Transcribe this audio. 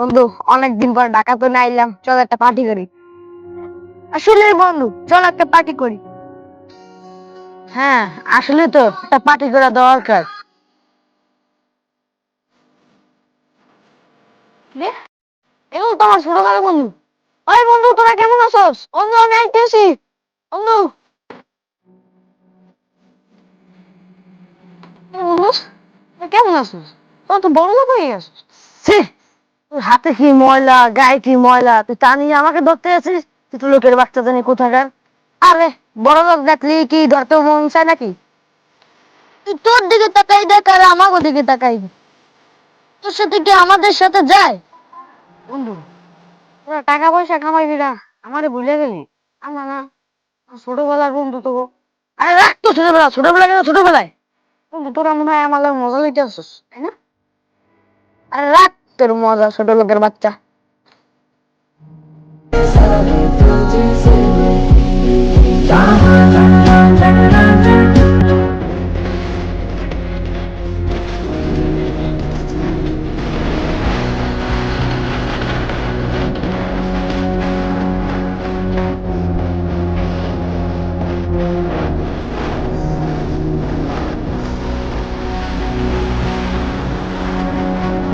বন্ধু, অনেকদিন পর ঢাকা তো না এলাম, চল একটা পার্টি করি। আসলে বন্ধু, চল একটা পার্টি করি। হ্যাঁ, আসলে তো একটা পার্টি করা দরকার। রে, এগুলো তো আমার ছোটবেলার বন্ধু। ওই বন্ধু, তোরা কেমন আছোস? বন্ধু, আমি আইতেছি। বন্ধু, বন্ধু, তুই কেমন আছিস? তোর তো বড় লোক হয়ে গেছিস। ছি, তোর হাতে কি ময়লা, গায়ে কি ময়লা, তুই তা নিয়ে আমাকে ধরতে আছিস? তুই তো লোকের বাচ্চা জানি কোথাকার। আরে, বড় লোক দেখলি কি ধরতে মন চায় নাকি? তুই তোর দিকে তাকাই দেখ আর আমাকে দিকে তাকাই। তোর সাথে কি আমাদের সাথে যায়? বন্ধু, তোরা টাকা পয়সা কামাইবি না, আমারে ভুলে গেলি। আমরা না ছোটবেলার বন্ধু তো। আরে রাখ তো ছোটবেলা, ছোটবেলা কেন ছোটবেলায়? বন্ধু, তোরা মনে হয় আমার লগে মজা লইতে আসছিস, তাই না? আরে রাখ তোর মজা, ছোট লোকের বাচ্চা।